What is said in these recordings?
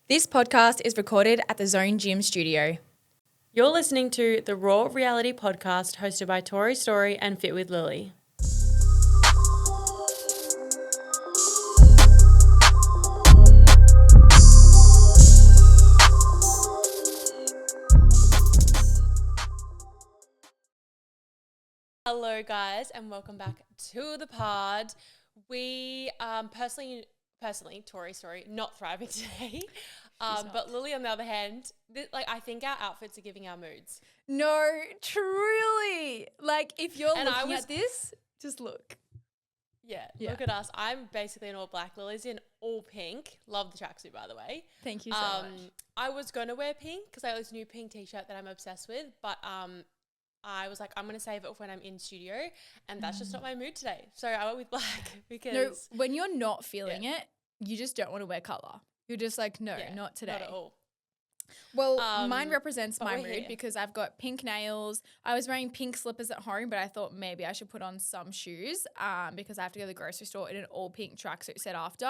This podcast is recorded at the Zone Gym studio. You're listening to the Raw Reality Podcast hosted by Tori Story and Fit with Lily. Hello guys and welcome back to the pod. We personally, Tori Story, not thriving today. But Lily, on the other hand, I think our outfits are giving our moods. No, truly. Like, if you're looking at this, just look. Yeah, look at us. I'm basically in all black. Lily's in all pink. Love the tracksuit, by the way. Thank you so much. I was going to wear pink because I have this new pink t-shirt that I'm obsessed with, but I was like, I'm going to save it for when I'm in studio, and that's just not my mood today. So I went with black because... No, when you're not feeling it, you just don't want to wear colour. You're just like, no, not today. Not at all. Well, mine represents my mood here because I've got pink nails. I was wearing pink slippers at home, but I thought maybe I should put on some shoes because I have to go to the grocery store in an all pink tracksuit set after.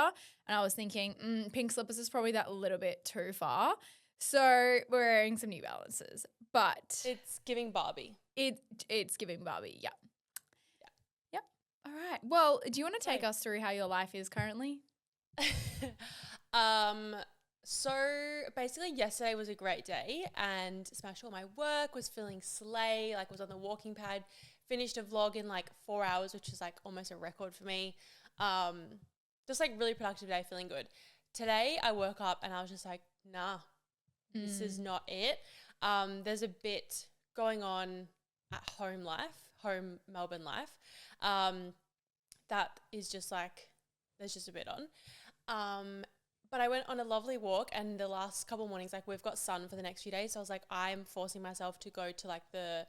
And I was thinking, pink slippers is probably that little bit too far. So we're wearing some New Balances, but it's giving Barbie. It's giving Barbie, yeah. Yep. All right. Well, do you want to take us through how your life is currently? So basically yesterday was a great day and smashed all my work, was feeling slay, was on the walking pad, finished a vlog in 4 hours, which is almost a record for me. Just really productive day, feeling good. Today I woke up and I was just like, nah, this is not it. There's a bit going on at home Melbourne life, that is just there's just a bit on. But I went on a lovely walk, and the last couple of mornings, we've got sun for the next few days. So I was like, I'm forcing myself to go to the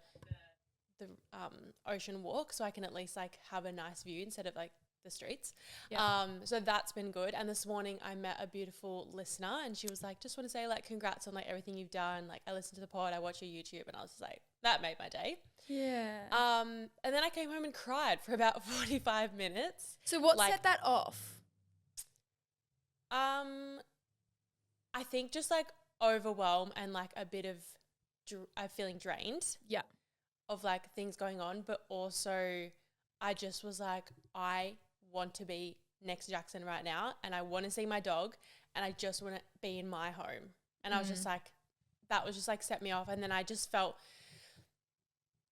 ocean walk so I can at least have a nice view instead of the streets. Yeah. So that's been good. And this morning I met a beautiful listener, and she was like, just want to say congrats on everything you've done. I listened to the pod, I watch your YouTube, and I was just like, that made my day. Yeah. And then I came home and cried for about 45 minutes. So what set that off? I think just overwhelm and a bit of feeling drained. Yeah. Of things going on, but also I just was I want to be next to Jackson right now, and I want to see my dog, and I just want to be in my home. And I was just that was just set me off. And then I just felt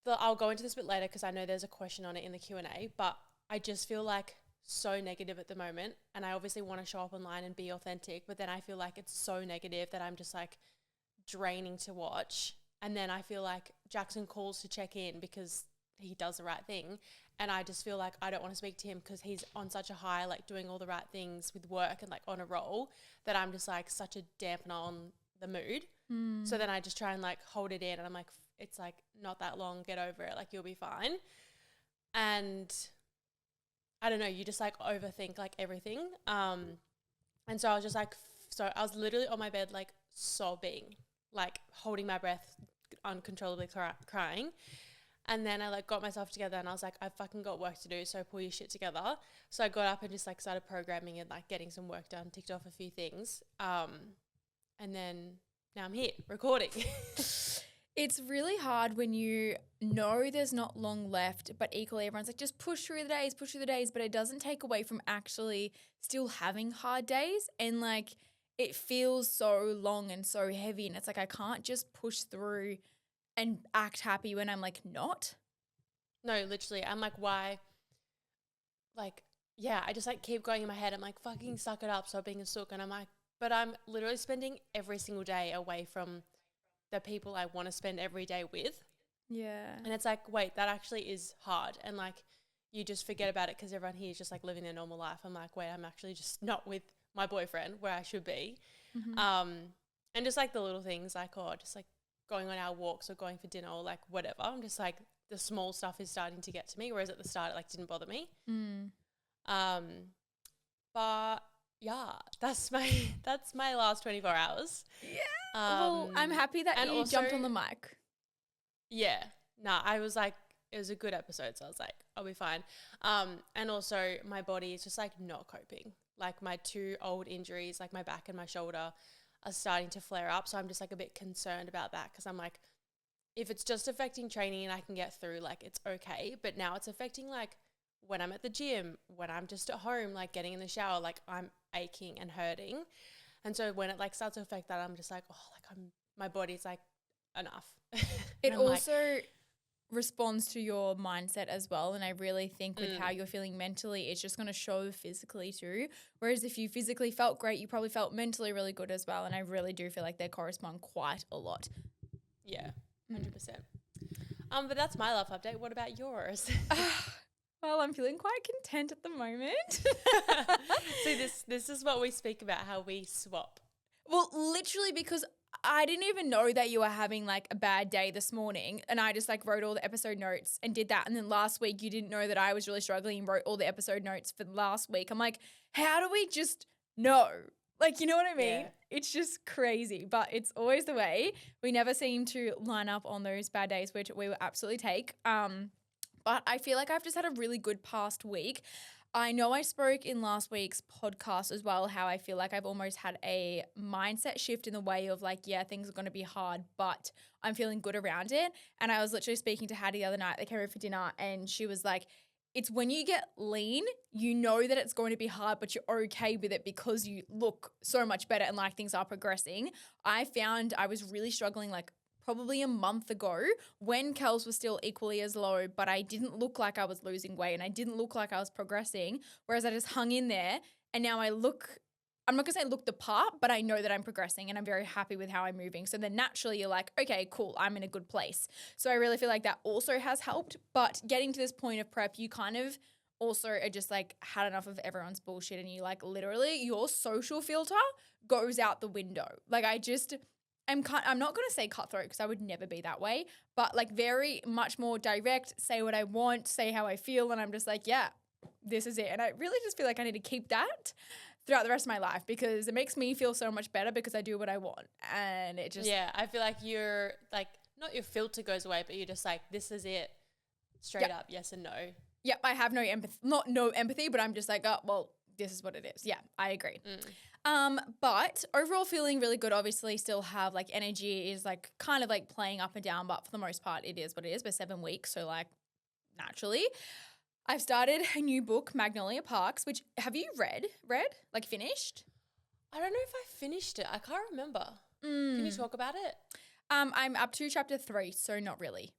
I'll go into this a bit later because I know there's a question on it in the Q&A, but I just feel so negative at the moment, and I obviously want to show up online and be authentic, but then I feel it's so negative that I'm just draining to watch. And then I feel Jackson calls to check in because he does the right thing, and I just feel I don't want to speak to him because he's on such a high, doing all the right things with work and on a roll, that I'm just such a dampener on the mood. So then I just try and hold it in, and I'm it's not that long, get over it, you'll be fine. And I don't know, you just overthink everything. And so I was just so I was literally on my bed sobbing, holding my breath, uncontrollably crying. And then I got myself together, and I was I fucking got work to do, so pull your shit together. So I got up and just started programming and getting some work done, ticked off a few things. And then now I'm here recording. It's really hard when you know there's not long left, but equally everyone's just push through the days, but it doesn't take away from actually still having hard days. And it feels so long and so heavy, and it's I can't just push through and act happy when I'm not. No, literally. I'm why? I just keep going in my head. I'm fucking suck it up, stop being a sook. And I'm but I'm literally spending every single day away from the people I want to spend every day with. Yeah. And it's wait, that actually is hard. And you just forget about it because everyone here is just living their normal life. I'm wait, I'm actually just not with my boyfriend where I should be. Mm-hmm. And just the little things just going on our walks or going for dinner or whatever. I'm just the small stuff is starting to get to me, whereas at the start it didn't bother me. But yeah, that's my last 24 hours. Yeah. Well, I'm happy that you jumped on the mic. Yeah. Nah, I was it was a good episode, so I was I'll be fine. And also my body is just not coping. My 2 old injuries, my back and my shoulder, are starting to flare up. So I'm just like a bit concerned about that because I'm like, if it's just affecting training and I can get through, like it's okay. But now it's affecting like when I'm at the gym, when I'm just at home, like getting in the shower, like I'm aching and hurting. And so when it like starts to affect that, I'm just like, oh, like my body's like enough. It also responds to your mindset as well. And I really think with how you're feeling mentally, it's just going to show physically too. Whereas if you physically felt great, you probably felt mentally really good as well. And I really do feel like they correspond quite a lot. Yeah, 100%. But that's my life update. What about yours? Well, I'm feeling quite content at the moment. See, this is what we speak about, how we swap. Well, literally because I didn't even know that you were having like a bad day this morning, and I just like wrote all the episode notes and did that. And then last week you didn't know that I was really struggling and wrote all the episode notes for last week. I'm like, how do we just know? Like, you know what I mean? Yeah. It's just crazy, but it's always the way. We never seem to line up on those bad days, which we will absolutely take. But I feel like I've just had a really good past week. I know I spoke in last week's podcast as well how I feel like I've almost had a mindset shift in the way of like, yeah, things are going to be hard, but I'm feeling good around it. And I was literally speaking to Hattie the other night. They came over for dinner and she was like, it's when you get lean, you know that it's going to be hard, but you're okay with it because you look so much better and like things are progressing. I found I was really struggling like probably a month ago when Kels was still equally as low, but I didn't look like I was losing weight and I didn't look like I was progressing, whereas I just hung in there and now I look, I'm not going to say look the part, but I know that I'm progressing and I'm very happy with how I'm moving. So then naturally you're like, okay, cool, I'm in a good place. So I really feel like that also has helped, but getting to this point of prep, you kind of also are just like had enough of everyone's bullshit and you like literally your social filter goes out the window. Like I'm not going to say cutthroat because I would never be that way, but like very much more direct, say what I want, say how I feel. And I'm just like, yeah, this is it. And I really just feel like I need to keep that throughout the rest of my life because it makes me feel so much better because I do what I want. And it just. Yeah, I feel like you're like, not your filter goes away, but you're just like, this is it. Straight up, yes and no. Yep, I have no empathy, not no empathy, but I'm just like, oh, well, this is what it is. Yeah, I agree. But overall feeling really good. Obviously still have like energy is like kind of like playing up and down, but for the most part it is what it is. We're 7 weeks. So like naturally I've started a new book, Magnolia Parks, which have you read, like finished? I don't know if I finished it. I can't remember. Can you talk about it? I'm up to chapter 3, so not really.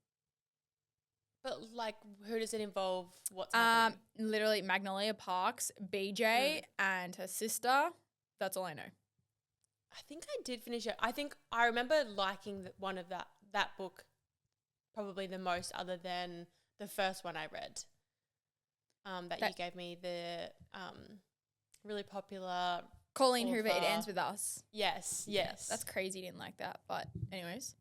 But like, who does it involve? What's happening? Literally Magnolia Parks, BJ and her sister. That's all I know. I think I did finish it. I think I remember liking one of that book probably the most other than the first one I read. That you gave me, the really popular Colleen author. Hoover, It Ends With Us. Yes. That's crazy, didn't like that. But anyways.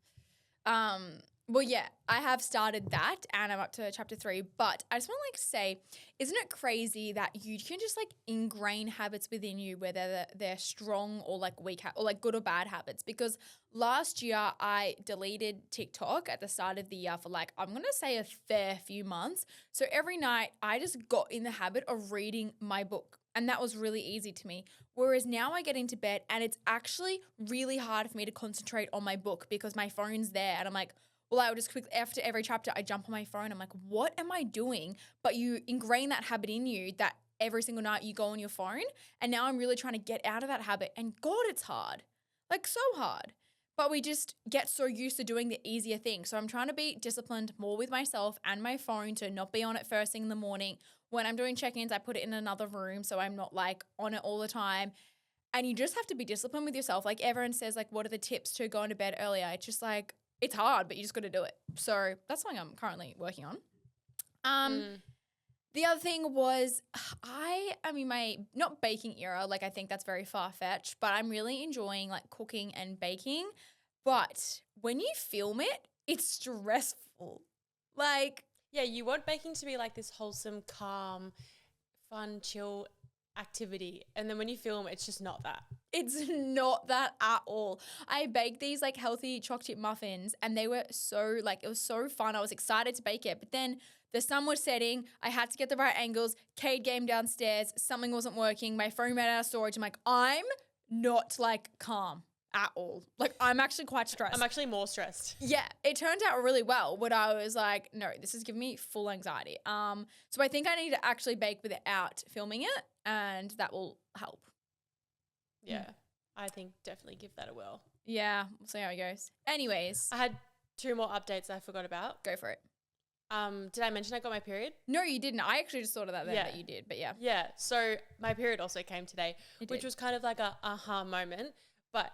Well, yeah, I have started that and I'm up to chapter 3, but I just want to like say, isn't it crazy that you can just like ingrain habits within you, whether they're strong or like weak or like good or bad habits? Because last year I deleted TikTok at the start of the year for like, I'm going to say a fair few months. So every night I just got in the habit of reading my book. And that was really easy to me. Whereas now I get into bed and it's actually really hard for me to concentrate on my book because my phone's there and I'm like, well, I would just quickly, after every chapter, I jump on my phone. I'm like, what am I doing? But you ingrain that habit in you that every single night you go on your phone. And now I'm really trying to get out of that habit. And God, it's hard. Like so hard. But we just get so used to doing the easier thing. So I'm trying to be disciplined more with myself and my phone to not be on it first thing in the morning. When I'm doing check-ins, I put it in another room so I'm not like on it all the time. And you just have to be disciplined with yourself. Like everyone says, like, what are the tips to going to bed earlier? It's just like, it's hard, but you just got to do it. So that's something I'm currently working on. The other thing was I'm in my not baking era. Like I think that's very far-fetched, but I'm really enjoying like cooking and baking. But when you film it, it's stressful. Like, yeah, you want baking to be like this wholesome, calm, fun, chill activity. And then when you film, it's just not that. It's not that at all. I baked these like healthy chocolate chip muffins and they were so like, it was so fun. I was excited to bake it. But then the sun was setting. I had to get the right angles. Cade came downstairs. Something wasn't working. My phone ran out of storage. I'm like, I'm not like calm at all. Like, I'm actually quite stressed. I'm actually more stressed. Yeah, it turned out really well, but I was like, no, this is giving me full anxiety. So I think I need to actually bake without filming it, and that will help. Yeah, I think definitely give that a whirl. Yeah, we'll see how it goes. Anyways, I had 2 more updates I forgot about. go for it. Did I mention I got my period? No, you didn't. I actually just thought of that then that you did, but yeah. Yeah, so my period also came today, It which did. was kind of like a aha moment, but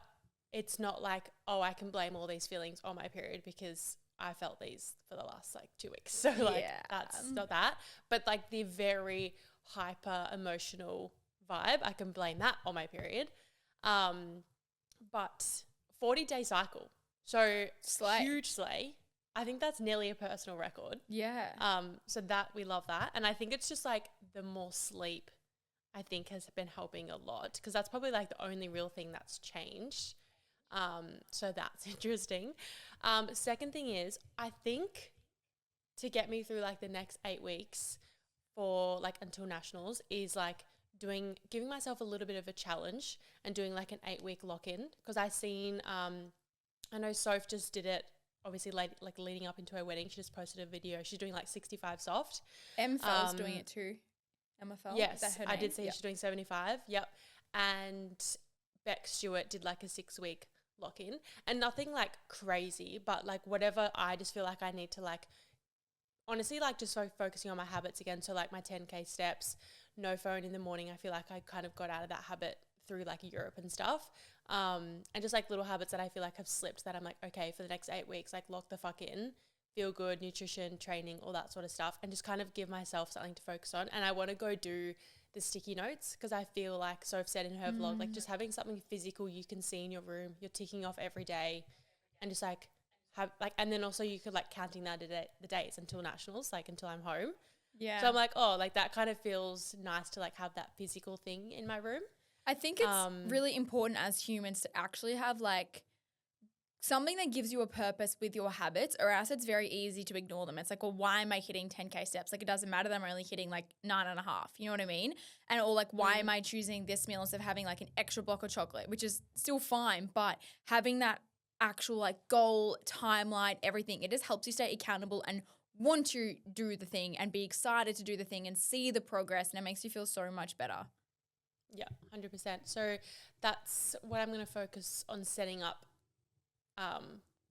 it's not like, oh, I can blame all these feelings on my period because I felt these for the last like 2 weeks. So like that's not that, but like the very hyper emotional vibe, I can blame that on my period. But 40-day cycle. So Slay. huge slay. I think that's nearly a personal record. Yeah. So that we love that. And I think it's just like the more sleep I think has been helping a lot because that's probably like the only real thing that's changed. So that's interesting. Second thing is I think to get me through like the next 8 weeks for like until nationals is like giving myself a little bit of a challenge and doing like an 8-week lock-in because I know Soph just did it obviously like leading up into her wedding. She just posted a video. She's doing like 65 soft. MFL's doing it too. MFL? Yes, Is that her I name? did see she's doing 75. Yep. And Beck Stewart did like a 6-week lock-in and nothing like crazy, but like whatever I just feel like I need to like honestly like just so focusing on my habits again. So like my 10K steps, no phone in the morning. I feel like I kind of got out of that habit through like Europe and stuff. And just like little habits that I feel like have slipped that I'm like, okay, for the next 8 weeks, like lock the fuck in, feel good, nutrition, training, all that sort of stuff. And just kind of give myself something to focus on. And I want to go do the sticky notes because I feel like Soph said in her vlog, like just having something physical you can see in your room, you're ticking off every day and just like have like, and then also you could like counting that the days until nationals, like until I'm home. Yeah. So I'm like, oh, like that kind of feels nice to like have that physical thing in my room. I think it's really important as humans to actually have like something that gives you a purpose with your habits, or else it's very easy to ignore them. It's like, well, why am I hitting 10K steps? Like, it doesn't matter that I'm only hitting like 9.5. You know what I mean? And or like, why am I choosing this meal instead of having like an extra block of chocolate, which is still fine, but having that actual like goal, timeline, everything, it just helps you stay accountable and want to do the thing and be excited to do the thing and see the progress, and it makes you feel so much better. Yeah, 100%. So that's what I'm going to focus on setting up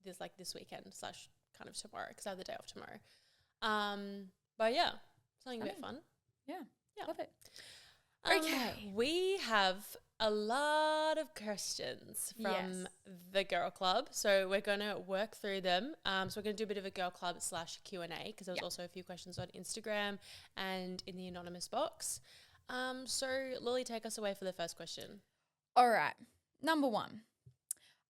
this weekend / kind of tomorrow because I have the day off tomorrow. But yeah, something a bit fun. Yeah, love it. Okay. We have a lot of questions from the girl club. So we're going to work through them. So we're going to do a bit of a girl club / Q&A because there was also a few questions on Instagram and in the anonymous box. So Lily, take us away for the first question. All right. Number 1.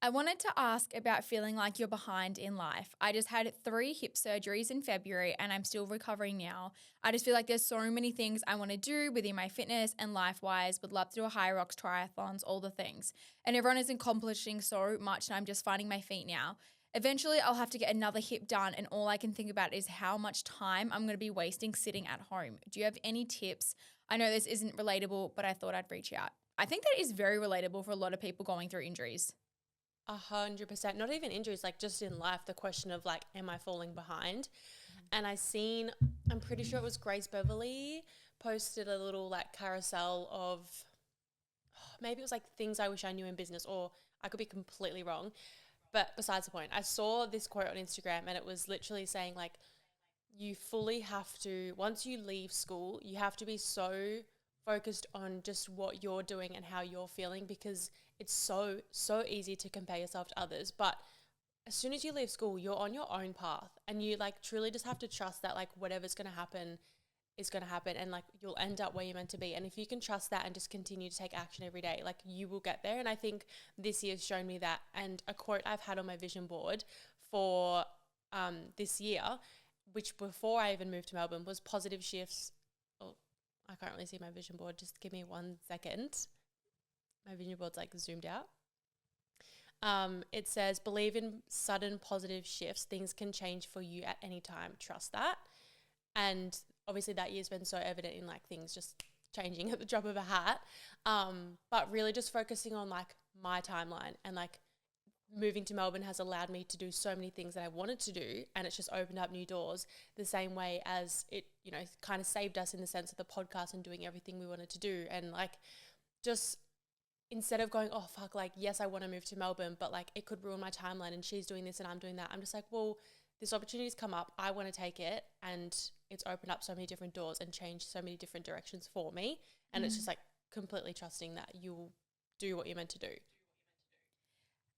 I wanted to ask about feeling like you're behind in life. I just had 3 hip surgeries in February and I'm still recovering now. I just feel like there's so many things I want to do within my fitness and life-wise. Would love to do a high rocks, triathlons, all the things. And everyone is accomplishing so much and I'm just finding my feet now. Eventually, I'll have to get another hip done and all I can think about is how much time I'm going to be wasting sitting at home. Do you have any tips? I know this isn't relatable, but I thought I'd reach out. I think that is very relatable for a lot of people going through injuries. 100%. Not even injuries, like just in life, the question of like, am I falling behind? And I'm pretty sure it was Grace Beverly posted a little like carousel of, maybe it was like things I wish I knew in business, or I could be completely wrong. But besides the point, I saw this quote on Instagram and it was literally saying like, you fully have to, once you leave school, you have to be so focused on just what you're doing and how you're feeling because it's so easy to compare yourself to others. But as soon as you leave school, you're on your own path and you like truly just have to trust that like whatever's going to happen is going to happen and like you'll end up where you're meant to be. And if you can trust that and just continue to take action every day, like you will get there. And I think this year's shown me that. And a quote I've had on my vision board for this year, which before I even moved to Melbourne, was positive shifts. Oh, I can't really see my vision board. Just give me 1 second. My vision board's like zoomed out. It says, believe in sudden positive shifts. Things can change for you at any time. Trust that. And obviously that year's been so evident in like things just changing at the drop of a hat. But really just focusing on like my timeline and like moving to Melbourne has allowed me to do so many things that I wanted to do, and it's just opened up new doors, the same way as it, you know, kind of saved us in the sense of the podcast and doing everything we wanted to do. And like, just instead of going, oh fuck, like, yes, I want to move to Melbourne, but like it could ruin my timeline and she's doing this and I'm doing that. I'm just like, well, this opportunity's come up. I want to take it, and it's opened up so many different doors and changed so many different directions for me. And it's just like completely trusting that you'll do what you're meant to do.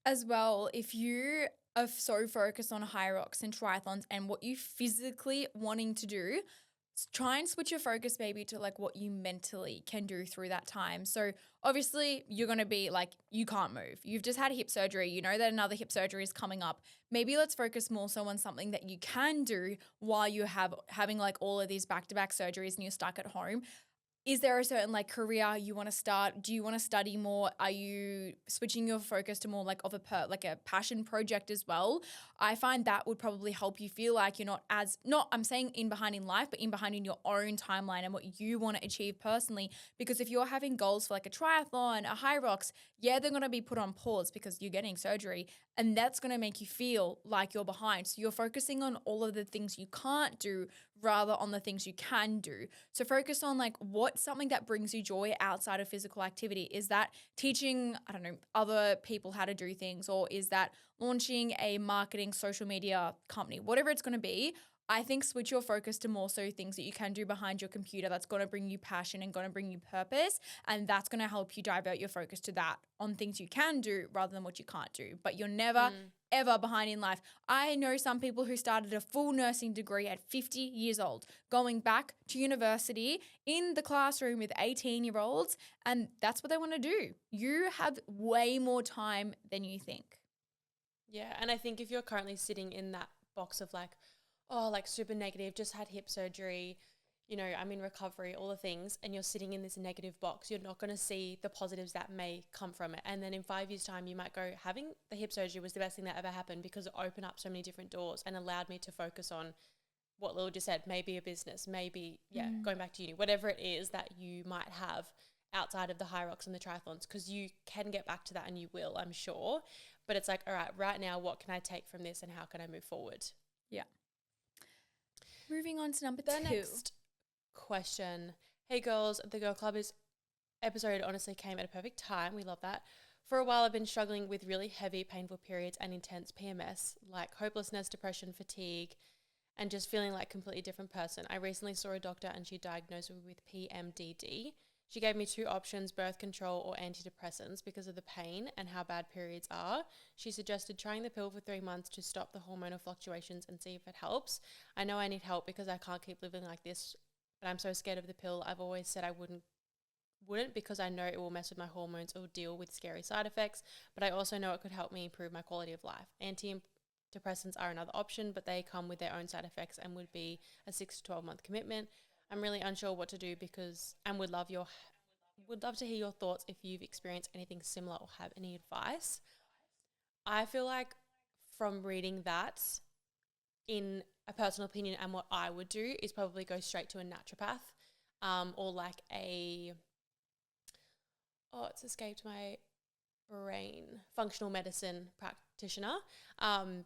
As well, if you are so focused on high rocks and triathlons and what you physically wanting to do, try and switch your focus maybe to like what you mentally can do through that time. So obviously you're going to be like, you can't move. You've just had hip surgery. You know that another hip surgery is coming up. Maybe let's focus more so on something that you can do while you having like all of these back-to-back surgeries and you're stuck at home. Is there a certain like career you want to start? Do you want to study more? Are you switching your focus to more like of a passion project as well? I find that would probably help you feel like you're I'm saying in behind in life, but in behind in your own timeline and what you want to achieve personally. Because if you're having goals for like a triathlon, a high rocks, yeah, they're going to be put on pause because you're getting surgery, and that's going to make you feel like you're behind. So you're focusing on all of the things you can't do rather on the things you can do. So focus on like what's something that brings you joy outside of physical activity. Is that teaching, I don't know, other people how to do things, or is that launching a marketing social media company? Whatever it's going to be, I think switch your focus to more so things that you can do behind your computer that's going to bring you passion and going to bring you purpose, and that's going to help you divert your focus to that on things you can do rather than what you can't do. But you're never ever behind in life. I know some people who started a full nursing degree at 50 years old, going back to university in the classroom with 18-year-olds, and that's what they want to do. You have way more time than you think. Yeah, and I think if you're currently sitting in that box of like, oh, like super negative, just had hip surgery, you know, I'm in recovery, all the things, and you're sitting in this negative box, you're not going to see the positives that may come from it. And then in 5 years' time, you might go, having the hip surgery was the best thing that ever happened because it opened up so many different doors and allowed me to focus on what Lil just said, maybe a business, maybe, going back to uni, whatever it is that you might have outside of the high rocks and the triathlons, because you can get back to that and you will, I'm sure. But it's like, all right, right now, what can I take from this and how can I move forward? Yeah. Moving on to number The 2. next question. Hey girls, the Girl Club episode honestly came at a perfect time. We love that. For a while, I've been struggling with really heavy, painful periods and intense PMS, like hopelessness, depression, fatigue, and just feeling like a completely different person. I recently saw a doctor and she diagnosed me with PMDD. She gave me 2 options, birth control or antidepressants, because of the pain and how bad periods are. She suggested trying the pill for 3 months to stop the hormonal fluctuations and see if it helps. I know I need help because I can't keep living like this, but I'm so scared of the pill. I've always said I wouldn't because I know it will mess with my hormones or deal with scary side effects, but I also know it could help me improve my quality of life. Antidepressants are another option, but they come with their own side effects and would be a 6 to 12 month commitment. I'm really unsure what to do and would love to hear your thoughts if you've experienced anything similar or have any advice. I feel like from reading that, in a personal opinion, and what I would do is probably go straight to a naturopath, or like it's escaped my brain, functional medicine practitioner,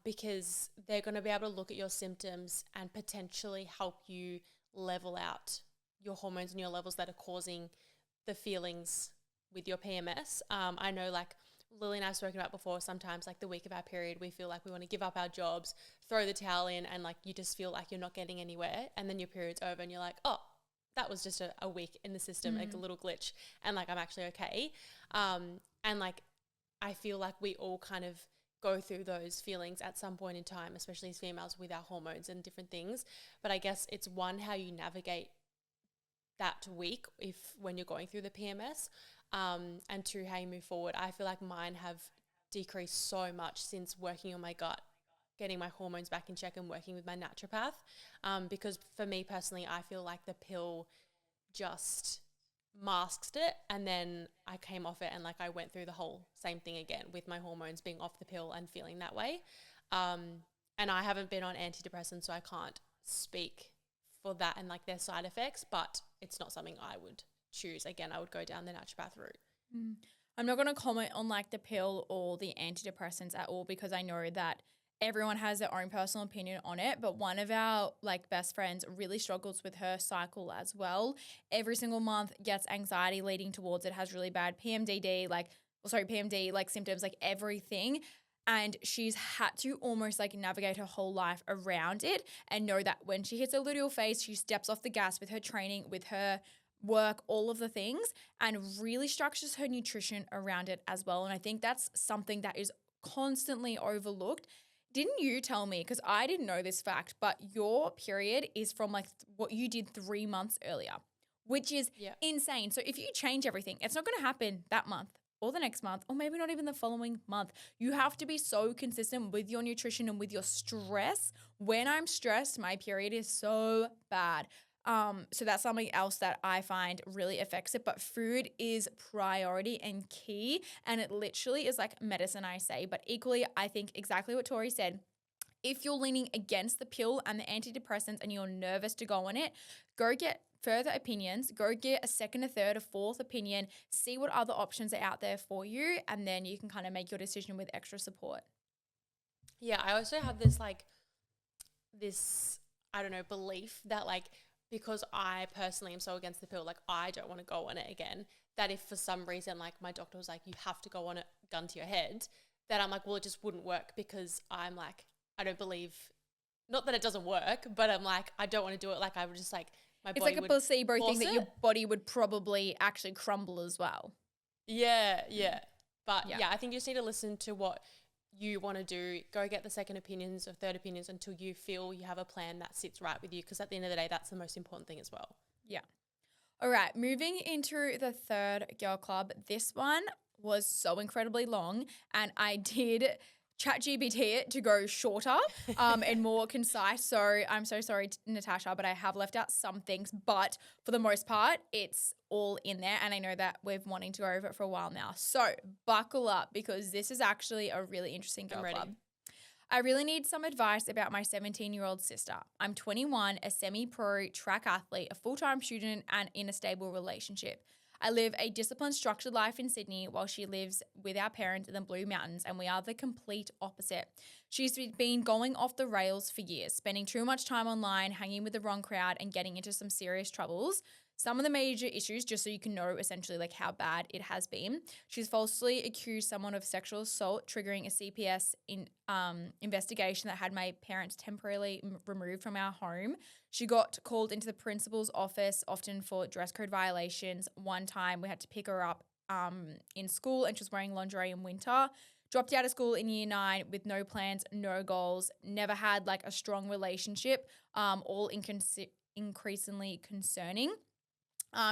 because they're going to be able to look at your symptoms and potentially help you level out your hormones and your levels that are causing the feelings with your PMS. I know, like Lily and I've spoken about before, sometimes like the week of our period, we feel like we want to give up our jobs, throw the towel in, and like you just feel like you're not getting anywhere. And then your period's over and you're like, oh, that was just a week in the system, like a little glitch, and like I'm actually okay. And like I feel like we all kind of go through those feelings at some point in time, especially as females with our hormones and different things. But I guess it's one, how you navigate that week when you're going through the PMS, and 2, how you move forward. I feel like mine have decreased so much since working on my gut, getting my hormones back in check and working with my naturopath, because for me personally, I feel like the pill just masked it, and then I came off it and like I went through the whole same thing again with my hormones being off the pill and feeling that way. And I haven't been on antidepressants, so I can't speak for that and like their side effects, but it's not something I would choose. Again, I would go down the naturopath route. I'm not going to comment on like the pill or the antidepressants at all because I know that everyone has their own personal opinion on it. But one of our like best friends really struggles with her cycle as well. Every single month gets anxiety leading towards it, has really bad PMD like symptoms, like everything. And she's had to almost like navigate her whole life around it and know that when she hits a luteal phase, she steps off the gas with her training, with her work, all of the things, and really structures her nutrition around it as well. And I think that's something that is constantly overlooked. Didn't you tell me, because I didn't know this fact, but your period is from like what you did 3 months earlier, which is insane. So if you change everything, it's not going to happen that month or the next month, or maybe not even the following month. You have to be so consistent with your nutrition and with your stress. When I'm stressed, my period is so bad. So that's something else that I find really affects it. But food is priority and key. And it literally is like medicine, I say. But equally, I think exactly what Tori said. If you're leaning against the pill and the antidepressants and you're nervous to go on it, go get further opinions, go get a second, a third, a fourth opinion, see what other options are out there for you, and then you can kind of make your decision with extra support. Yeah, I also have this I don't know, belief that like, because I personally am so against the pill, like I don't want to go on it again, that if for some reason like my doctor was like, you have to go on it, gun to your head, that I'm like, well, it just wouldn't work because I'm like, I don't believe, not that it doesn't work, but I'm like, I don't want to do it. Like I would just like, my It's body like a would placebo force thing that it. your body would probably actually crumble as well. Yeah. But yeah, I think you just need to listen to what you want to do. Go get the second opinions or third opinions until you feel you have a plan that sits right with you. Because at the end of the day, that's the most important thing as well. Yeah. All right, moving into the third girl club. This one was so incredibly long, and I did ChatGPT it to go shorter and more concise. So I'm so sorry, Natasha, but I have left out some things. But for the most part, it's all in there, and I know that we've wanting to go over it for a while now. So buckle up because this is actually a really interesting girl club. I really need some advice about my 17-year-old sister. I'm 21, a semi-pro track athlete, a full-time student, and in a stable relationship. I live a disciplined, structured life in Sydney while she lives with our parents in the Blue Mountains, and we are the complete opposite. She's been going off the rails for years, spending too much time online, hanging with the wrong crowd, and getting into some serious troubles. Some of the major issues, just so you can know essentially like how bad it has been. She's falsely accused someone of sexual assault, triggering a CPS investigation that had my parents temporarily removed from our home. She got called into the principal's office, often for dress code violations. One time we had to pick her up in school and she was wearing lingerie in winter. Dropped out of school in year 9 with no plans, no goals, never had like a strong relationship, all increasingly concerning.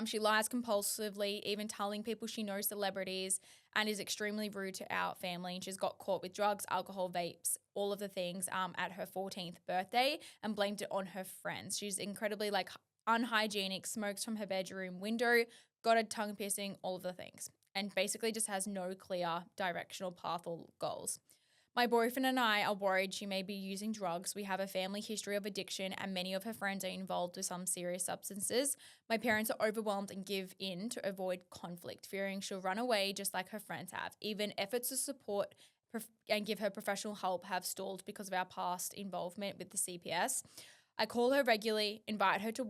She lies compulsively, even telling people she knows celebrities, and is extremely rude to our family. And she's got caught with drugs, alcohol, vapes, all of the things at her 14th birthday and blamed it on her friends. She's incredibly like unhygienic, smokes from her bedroom window, got a tongue piercing, all of the things, and basically just has no clear directional path or goals. My boyfriend and I are worried she may be using drugs. We have a family history of addiction and many of her friends are involved with some serious substances. My parents are overwhelmed and give in to avoid conflict, fearing she'll run away just like her friends have. Even efforts to support and give her professional help have stalled because of our past involvement with the CPS. I call her regularly, invite her to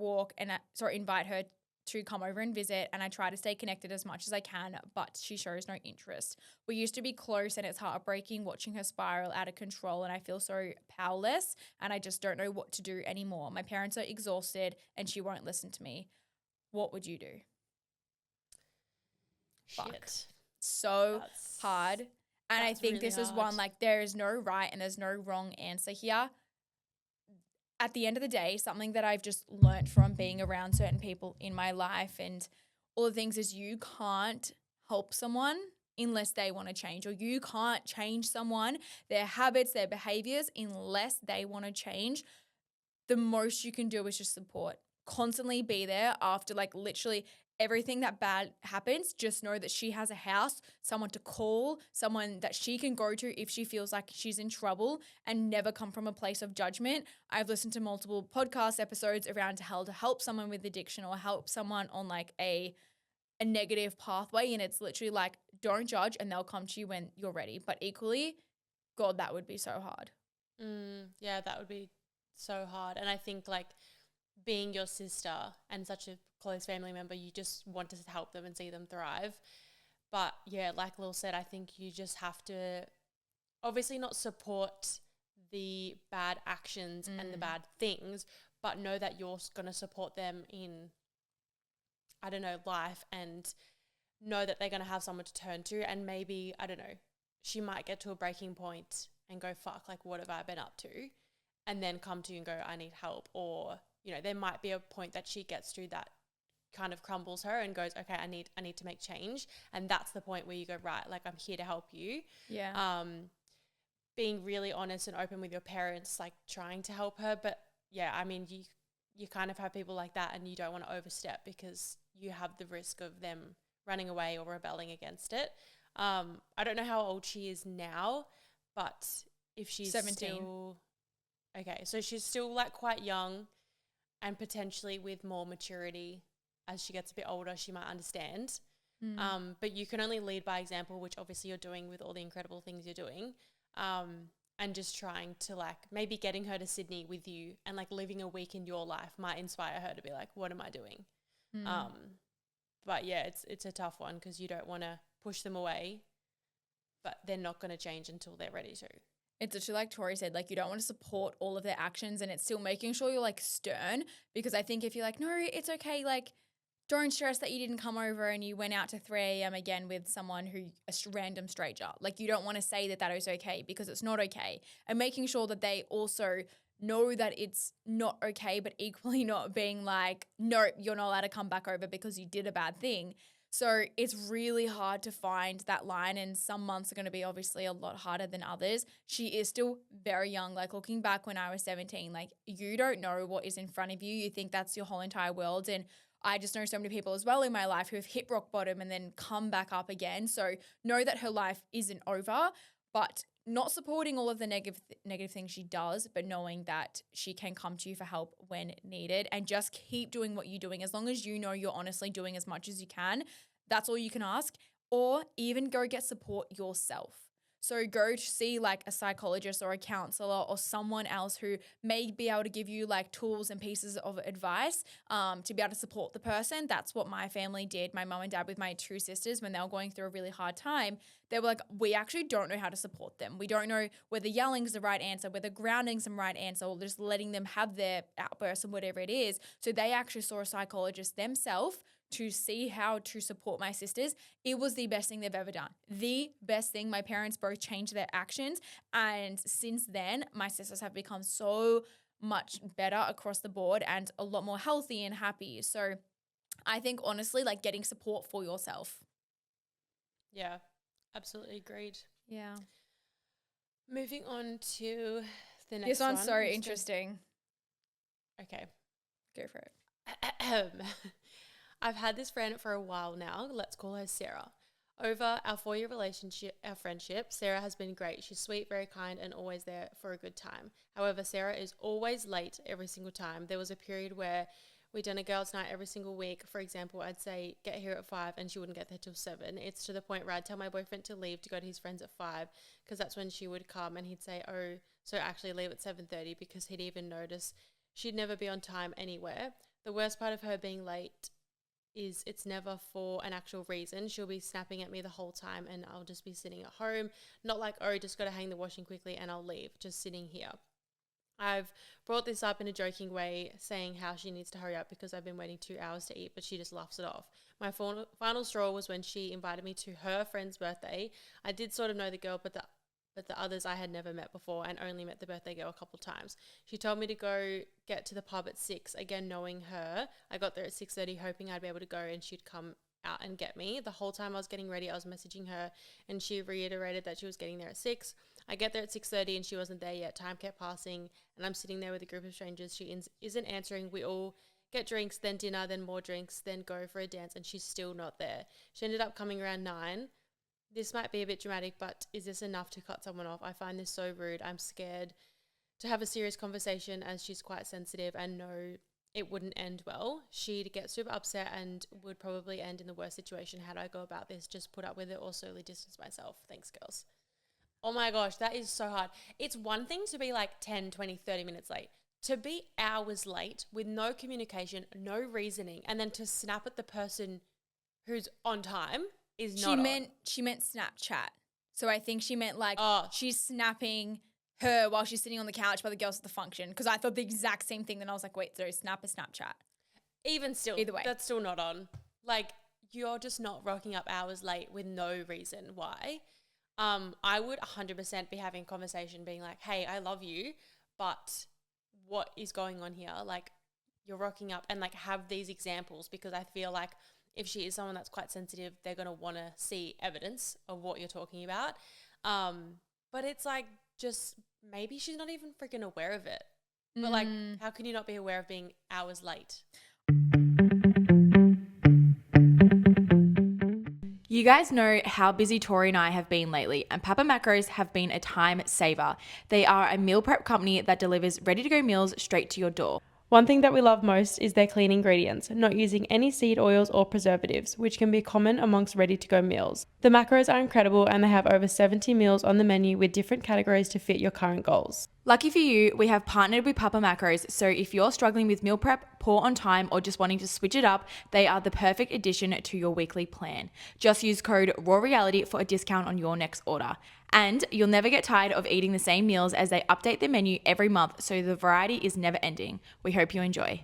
come over and visit, and I try to stay connected as much as I can, but she shows no interest. We used to be close and it's heartbreaking watching her spiral out of control, and I feel so powerless and I just don't know what to do anymore. My parents are exhausted and she won't listen to me. What would you do? Shit. Fuck. So that's hard. And I think really this is one like there is no right and there's no wrong answer here. At the end of the day, something that I've just learnt from being around certain people in my life and all the things is you can't help someone unless they want to change, or you can't change someone, their habits, their behaviors, unless they want to change. The most you can do is just support. Constantly be there after like literally everything that bad happens. Just know that she has a house, someone to call, someone that she can go to if she feels like she's in trouble, and never come from a place of judgment. I've listened to multiple podcast episodes around how to help someone with addiction or help someone on like a negative pathway, and it's literally like, don't judge and they'll come to you when you're ready. But equally, God, that would be so hard. Yeah, that would be so hard. And I think like being your sister and such a close family member, you just want to help them and see them thrive. But yeah, like Lil said, I think you just have to obviously not support the bad actions and the bad things, but know that you're going to support them in, I don't know, life, and know that they're going to have someone to turn to. And maybe, I don't know, she might get to a breaking point and go, fuck, like, what have I been up to? And then come to you and go, I need help. Or, you know, there might be a point that she gets to that kind of crumbles her and goes, okay, I need to make change. And that's the point where you go, right, like, I'm here to help you. Yeah. Being really honest and open with your parents, like trying to help her. But yeah, I mean, you kind of have people like that and you don't want to overstep because you have the risk of them running away or rebelling against it. I don't know how old she is now, but if she's 17. Okay, so she's still like quite young, and potentially with more maturity as she gets a bit older, she might understand. But you can only lead by example, which obviously you're doing with all the incredible things you're doing. And just trying to like maybe getting her to Sydney with you and like living a week in your life might inspire her to be like, what am I doing? But yeah, it's a tough one because you don't want to push them away, but they're not going to change until they're ready to. It's literally like Tori said, like you don't want to support all of their actions and it's still making sure you're like stern, because I think if you're like, no, it's okay, like don't stress that you didn't come over and you went out to 3 a.m. again with someone a random stranger. Like you don't want to say that is okay because it's not okay. And making sure that they also know that it's not okay, but equally not being like, no, you're not allowed to come back over because you did a bad thing. So it's really hard to find that line, and some months are going to be obviously a lot harder than others. She is still very young. Like looking back when I was 17, like you don't know what is in front of you. You think that's your whole entire world. And I just know so many people as well in my life who have hit rock bottom and then come back up again. So know that her life isn't over, but not supporting all of the negative things she does, but knowing that she can come to you for help when needed, and just keep doing what you're doing. As long as you know you're honestly doing as much as you can, that's all you can ask. Or even go get support yourself. So go to see like a psychologist or a counselor or someone else who may be able to give you like tools and pieces of advice to be able to support the person. That's what my family did. My mum and dad with my 2 sisters, when they were going through a really hard time, they were like, we actually don't know how to support them. We don't know whether yelling's the right answer, whether grounding's the right answer, or just letting them have their outbursts and whatever it is. So they actually saw a psychologist themselves to see how to support my sisters. It was the best thing they've ever done. The best thing. My parents both changed their actions. And since then, my sisters have become so much better across the board and a lot more healthy and happy. So I think honestly, like getting support for yourself. Yeah, absolutely agreed. Yeah. Moving on to the next one. This one's so interesting. Okay. Go for it. I've had this friend for a while now. Let's call her Sarah. Over our 4-year friendship, Sarah has been great. She's sweet, very kind, and always there for a good time. However, Sarah is always late every single time. There was a period where we'd done a girls' night every single week. For example, I'd say, get here at 5, and she wouldn't get there till 7. It's to the point where I'd tell my boyfriend to leave to go to his friends at 5, because that's when she would come, and he'd say, oh, so actually leave at 7:30, because he'd even notice she'd never be on time anywhere. The worst part of her being late is it's never for an actual reason. She'll be snapping at me the whole time and I'll just be sitting at home. Not like, oh, just got to hang the washing quickly and I'll leave. Just sitting here. I've brought this up in a joking way, saying how she needs to hurry up because I've been waiting 2 hours to eat, but she just laughs it off. My final straw was when she invited me to her friend's birthday. I did sort of know the girl, but the others I had never met before and only met the birthday girl a couple times. She told me to go get to the pub at 6. Again, knowing her, I got there at 6:30 hoping I'd be able to go and she'd come out and get me. The whole time I was getting ready, I was messaging her and she reiterated that she was getting there at 6. I get there at 6:30 and she wasn't there yet. Time kept passing and I'm sitting there with a group of strangers. She isn't answering. We all get drinks, then dinner, then more drinks, then go for a dance, and she's still not there. She ended up coming around 9. This might be a bit dramatic, but is this enough to cut someone off? I find this so rude. I'm scared to have a serious conversation as she's quite sensitive and know it wouldn't end well. She'd get super upset and would probably end in the worst situation. How do I go about this? Just put up with it or slowly distance myself. Thanks, girls. Oh my gosh, that is so hard. It's one thing to be like 10, 20, 30 minutes late. To be hours late with no communication, no reasoning, and then to snap at the person who's on time is not on. She meant Snapchat. So I think she meant like Oh. she's snapping her while she's sitting on the couch by the girls at the function. Because I thought the exact same thing. Then I was like, wait, so snap is Snapchat. Even still, Either way. that's still not on. Like, you're just not rocking up hours late with no reason why. I would 100% be having a conversation being like, hey, I love you, but what is going on here? Like, you're rocking up, and like have these examples, because I feel like if she is someone that's quite sensitive, they're going to want to see evidence of what you're talking about. But it's like, just maybe she's not even freaking aware of it. But like, how can you not be aware of being hours late? You guys know how busy Tori and I have been lately, and Papa Macros have been a time saver. They are a meal prep company that delivers ready-to-go meals straight to your door. One thing that we love most is their clean ingredients, not using any seed oils or preservatives, which can be common amongst ready-to-go meals. The macros are incredible, and they have over 70 meals on the menu with different categories to fit your current goals. Lucky for you, we have partnered with Papa Macros, so if you're struggling with meal prep, poor on time, or just wanting to switch it up, they are the perfect addition to your weekly plan. Just use code RAWREALITY for a discount on your next order. And you'll never get tired of eating the same meals, as they update their menu every month, so the variety is never ending. We hope you enjoy.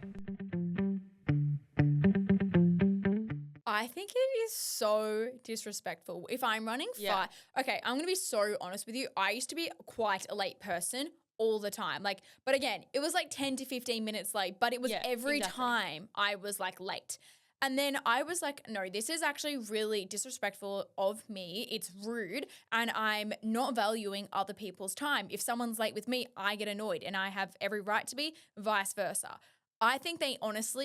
I think it is so disrespectful. If I'm running okay, I'm going to be so honest with you. I used to be quite a late person all the time. Like, but again, it was like 10 to 15 minutes late, but it was every time I was like late. And then I was like, no, this is actually really disrespectful of me. It's rude, and I'm not valuing other people's time. If someone's late with me, I get annoyed, and I have every right to be, vice versa. I think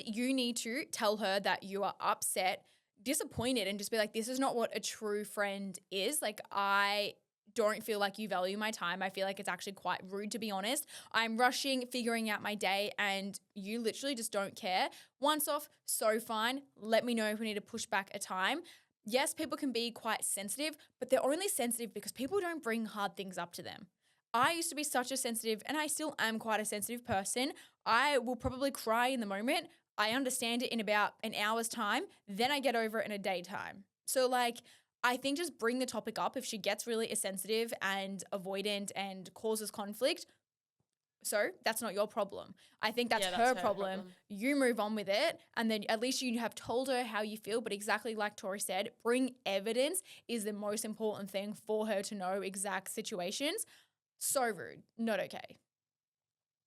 you need to tell her that you are upset, disappointed, and just be like, this is not what a true friend is. Like, I don't feel like you value my time. I feel like it's actually quite rude, to be honest. I'm rushing, figuring out my day, and you literally just don't care. Once off, so fine. Let me know if we need to push back a time. Yes, people can be quite sensitive, but they're only sensitive because people don't bring hard things up to them. I used to be such a sensitive, and I still am quite a sensitive person. I will probably cry in the moment. I understand it in about an hour's time. Then I get over it in a day's time. So like, I think just bring the topic up if she gets really sensitive and avoidant and causes conflict. So that's not your problem. I think that's her problem. You move on with it, and then at least you have told her how you feel. But exactly like Tori said, bring evidence is the most important thing for her to know exact situations. So rude. Not okay.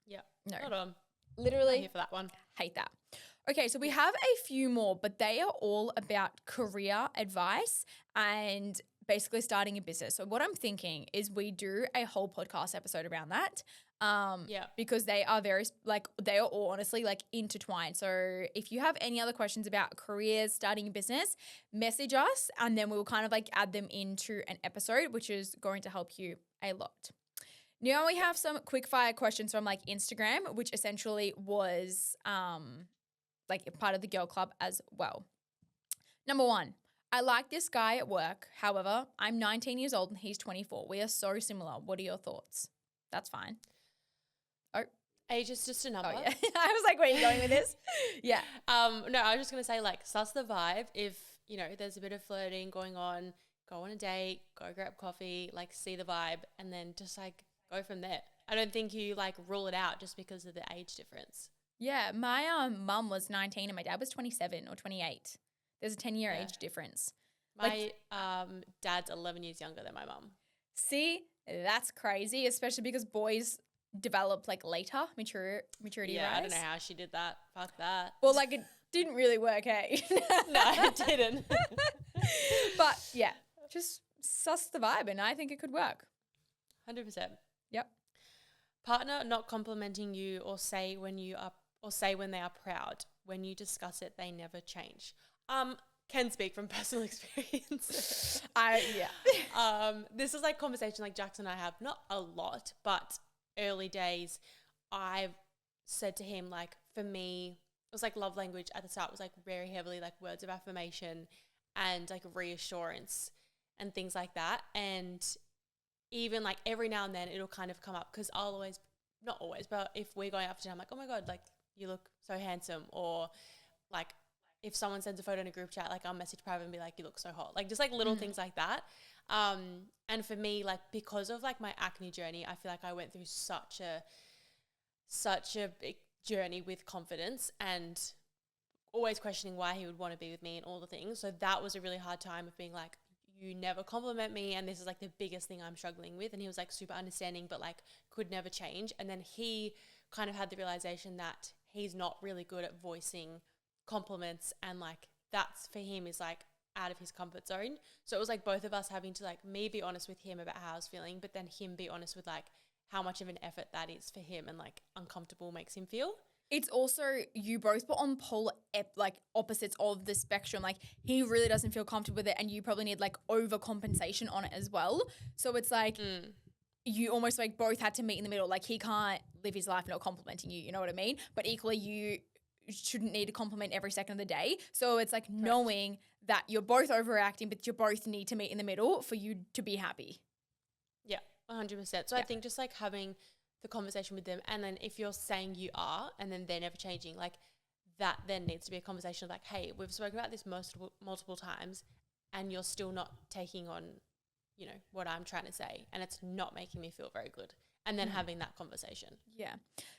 Yeah. No. Hold on. Literally. I'm here for that one. Hate that. Okay, so we have a few more, but they are all about career advice and basically starting a business. So what I'm thinking is we do a whole podcast episode around that. Because they are they are all honestly like intertwined. So if you have any other questions about careers, starting a business, message us, and then we'll kind of like add them into an episode, which is going to help you a lot. Now we have some quickfire questions from like Instagram, which essentially was like a part of the girl club as well. Number 1, I like this guy at work. However, I'm 19 years old and he's 24. We are so similar. What are your thoughts? That's fine. Oh, age is just a number. Oh, yeah. I was like, where are you going with this? Yeah. No, I was just going to say, like, suss the vibe. If, you know, there's a bit of flirting going on, go on a date, go grab coffee, like, see the vibe, and then just, like, go from there. I don't think you, like, rule it out just because of the age difference. Yeah, my mum was 19 and my dad was 27 or 28. There's a 10-year age difference. My dad's 11 years younger than my mum. See, that's crazy, especially because boys develop like later, maturity Yeah, rise. I don't know how she did that. Fuck that. Well, like it didn't really work, hey? No, it didn't. But yeah, just suss the vibe, and I think it could work. 100%. Yep. Partner not complimenting you or say when they are proud. When you discuss it, they never change. Can speak from personal experience. This is like conversation like Jackson and I have, not a lot, but early days, I've said to him, like, for me, was like love language at the start was like very heavily like words of affirmation and like reassurance and things like that. And even like every now and then it'll kind of come up because I'll always, not always, but if we're going out for dinner, I'm like, oh my God, like you look so handsome. Or like if someone sends a photo in a group chat, like I'll message private and be like, you look so hot. Like just like little things like that. And for me, like because of like my acne journey, I feel like I went through such a big journey with confidence and always questioning why he would want to be with me and all the things. So that was a really hard time of being like, you never compliment me and this is like the biggest thing I'm struggling with. And he was like super understanding but like could never change. And then he kind of had the realization that he's not really good at voicing compliments and like that's for him is like out of his comfort zone. So it was like both of us having to like me be honest with him about how I was feeling, but then him be honest with like how much of an effort that is for him and like uncomfortable makes him feel. It's also you both were on polar like opposites of the spectrum. Like he really doesn't feel comfortable with it, and you probably need like overcompensation on it as well. So it's like you almost like both had to meet in the middle. Like he can't live his life not complimenting you. You know what I mean? But equally, you shouldn't need to compliment every second of the day. So it's like knowing that you're both overreacting, but you both need to meet in the middle for you to be happy. Yeah, 100%. So I think just like having the conversation with them, and then if you're saying you are and then they're never changing, like that then needs to be a conversation of like, hey, we've spoken about this multiple times and you're still not taking on, you know, what I'm trying to say and it's not making me feel very good. And then having that conversation. Yeah.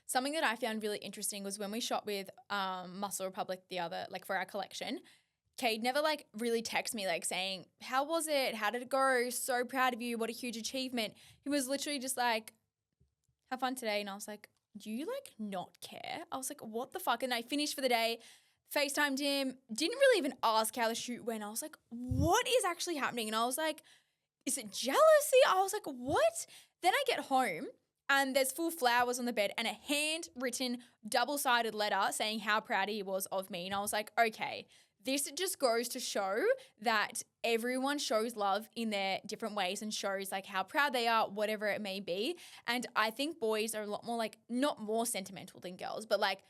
Something that I found really interesting was when we shot with Muscle Republic for our collection, Cade never like really texted me like saying, how was it? How did it go? So proud of you. What a huge achievement. He was literally just like, have fun today. And I was like, do you like not care? I was like, what the fuck? And I finished for the day, FaceTimed him, didn't really even ask how the shoot went. I was like, what is actually happening? And I was like, is it jealousy? I was like, what? Then I get home and there's full flowers on the bed and a handwritten double-sided letter saying how proud he was of me. And I was like, okay, this just goes to show that everyone shows love in their different ways and shows like how proud they are, whatever it may be. And I think boys are a lot more like, not more sentimental than girls, but like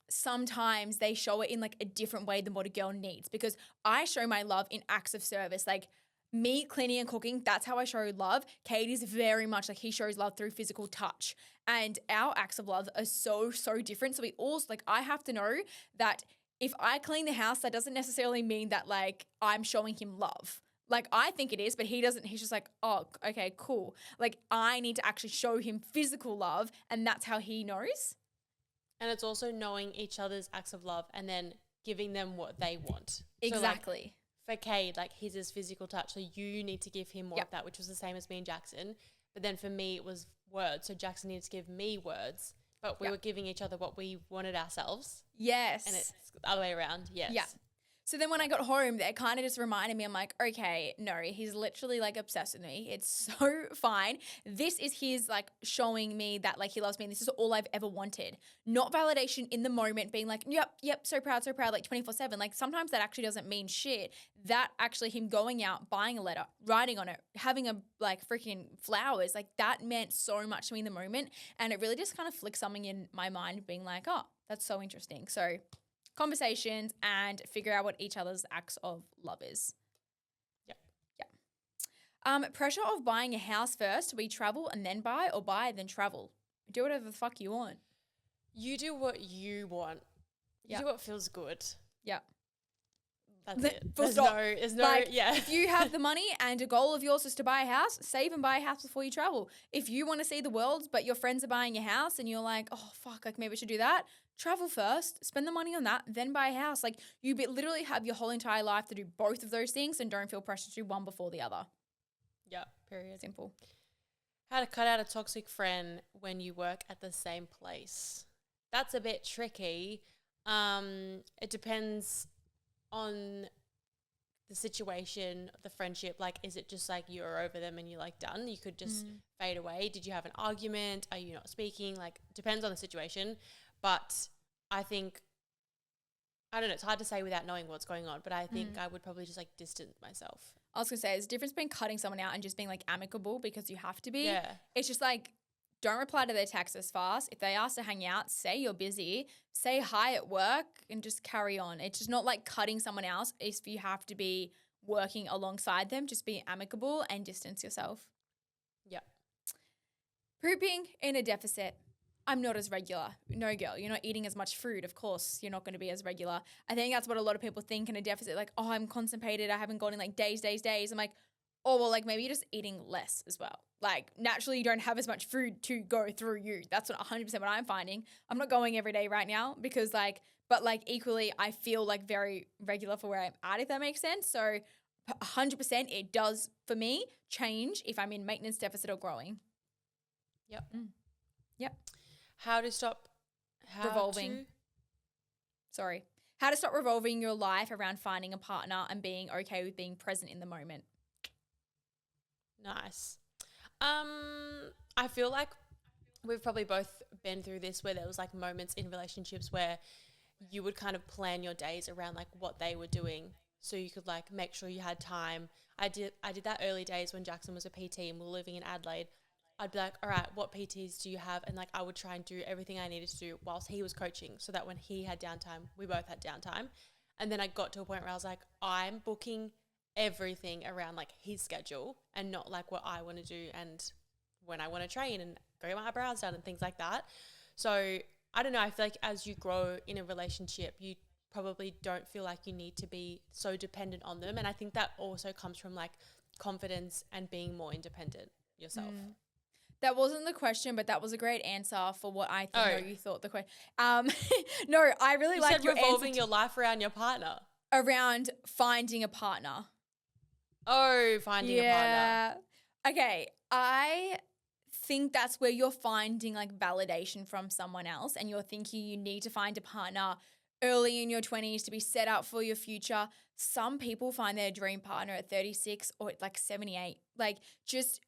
sometimes they show it in like a different way than what a girl needs, because I show my love in acts of service. Like me cleaning and cooking, that's how I show love. Kate is very much like he shows love through physical touch. And our acts of love are so different. So we also like, I have to know that if I clean the house, that doesn't necessarily mean that like I'm showing him love. Like I think it is, but he doesn't. He's just like, oh, okay, cool. Like I need to actually show him physical love, and that's how he knows. And it's also knowing each other's acts of love and then giving them what they want. Exactly. So like for Cade, like his is physical touch, so you need to give him more of that, which was the same as me and Jackson. But then for me, it was words. So Jackson needed to give me words, but we were giving each other what we wanted ourselves. Yes. And it's the other way around. Yes. Yeah. So then when I got home, that kind of just reminded me, I'm like, okay, no, he's literally like obsessed with me. It's so fine. This is his like showing me that like he loves me and this is all I've ever wanted. Not validation in the moment being like, yep, so proud, like 24/7. Like sometimes that actually doesn't mean shit. That actually him going out, buying a letter, writing on it, having a like freaking flowers, like that meant so much to me in the moment. And it really just kind of flicked something in my mind being like, oh, that's so interesting. So conversations and figure out what each other's acts of love is. Yep. Pressure of buying a house first. We travel and then buy, or buy then travel. Do whatever the fuck you want. You do what you want. You do what feels good. Yeah. That's it. There's no, like, yeah. If you have the money and a goal of yours is to buy a house, save and buy a house before you travel. If you want to see the world, but your friends are buying a house and you're like, oh, fuck, like maybe I should do that. Travel first, spend the money on that, then buy a house. Like you literally have your whole entire life to do both of those things and don't feel pressure to do one before the other. Yeah, period. Simple. How to cut out a toxic friend when you work at the same place. That's a bit tricky. It depends on the situation of the friendship. Like, is it just like you're over them and you're like done? You could just fade away. Did you have an argument? Are you not speaking? Like, depends on the situation. But I think, I don't know, it's hard to say without knowing what's going on, but I think I would probably just like distance myself. I was going to say, there's a difference between cutting someone out and just being like amicable because you have to be. Yeah. It's just like don't reply to their texts as fast. If they ask to hang out, say you're busy, say hi at work, and just carry on. It's just not like cutting someone else. If you have to be working alongside them, just be amicable and distance yourself. Yeah. Pooping in a deficit. I'm not as regular. No, girl, you're not eating as much food. Of course, you're not going to be as regular. I think that's what a lot of people think in a deficit. Like, oh, I'm constipated. I haven't gone in like days. I'm like, oh, well, like maybe you're just eating less as well. Like naturally you don't have as much food to go through you. That's what 100% what I'm finding. I'm not going every day right now because like, but like equally I feel like very regular for where I'm at, if that makes sense. So 100% it does for me change if I'm in maintenance deficit or growing. Yep. Yep. How to stop revolving. How to stop revolving your life around finding a partner and being okay with being present in the moment. Nice. I feel like we've probably both been through this where there was like moments in relationships where you would kind of plan your days around like what they were doing so you could like make sure you had time. I did that early days when Jackson was a PT and we were living in Adelaide. I'd be like, all right, what PTs do you have? And like I would try and do everything I needed to do whilst he was coaching so that when he had downtime, we both had downtime. And then I got to a point where I was like, I'm booking everything around like his schedule and not like what I want to do and when I want to train and go get my eyebrows done and things like that. So I don't know, I feel like as you grow in a relationship, you probably don't feel like you need to be so dependent on them. And I think that also comes from like confidence and being more independent yourself. That wasn't the question, but that was a great answer for what I think. Oh. You thought the question. No, I really like your revolving answer your life around your partner. around finding a partner. Oh, finding a partner. Okay, I think that's where you're finding like validation from someone else and you're thinking you need to find a partner early in your 20s to be set up for your future. Some people find their dream partner at 36 or at like 78. Like just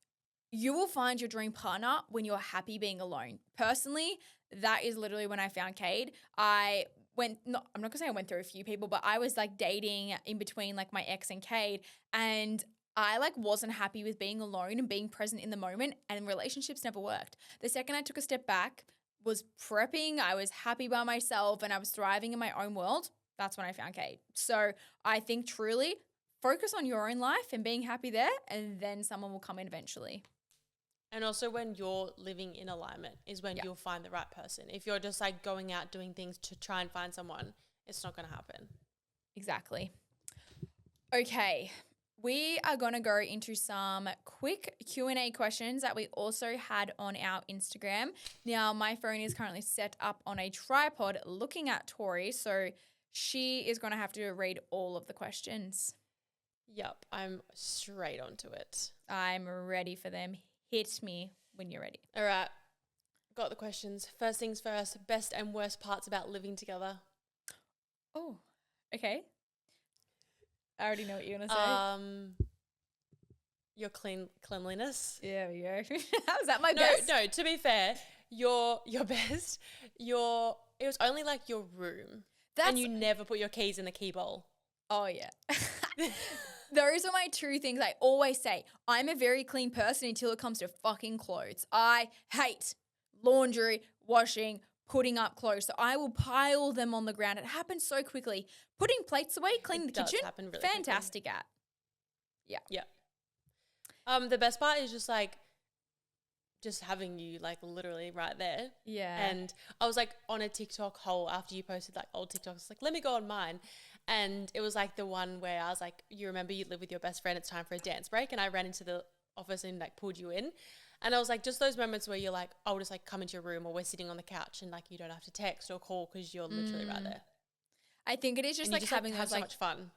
you will find your dream partner when you're happy being alone. Personally, that is literally when I found Cade. I'm not gonna say I went through a few people, but I was like dating in between like my ex and Cade, and I like wasn't happy with being alone and being present in the moment, and relationships never worked. The second I took a step back, was prepping, I was happy by myself and I was thriving in my own world, that's when I found Cade. So I think truly focus on your own life and being happy there, and then someone will come in eventually. And also when you're living in alignment is when you'll find the right person. If you're just like going out doing things to try and find someone, it's not going to happen. Exactly. Okay, we are going to go into some quick Q&A questions that we also had on our Instagram. Now, my phone is currently set up on a tripod looking at Tori, so she is going to have to read all of the questions. Yep, I'm straight onto it. I'm ready for them. Hit me when you're ready. All right, got the questions. First things first, best and worst parts about living together. Oh, okay. I already know what you're going to say. Your cleanliness. There we go. How's that my best? No, to be fair, your best, it was only like your room. And you never put your keys in the key bowl. Oh, yeah. Those are my two things I always say. I'm a very clean person until it comes to fucking clothes. I hate laundry, washing, putting up clothes. So I will pile them on the ground. It happens so quickly. Putting plates away, cleaning the kitchen, really fantastic quickly. Yeah. The best part is just like, just having you like literally right there. Yeah. And I was like on a TikTok hole after you posted like old TikToks, like let me go on mine. And it was like the one where I was like, you remember you live with your best friend, it's time for a dance break. And I ran into the office and like pulled you in. And I was like, just those moments where you're like, I'll just like come into your room or we're sitting on the couch and like you don't have to text or call because you're literally right there. I think it is just and like just, having have those so like much fun.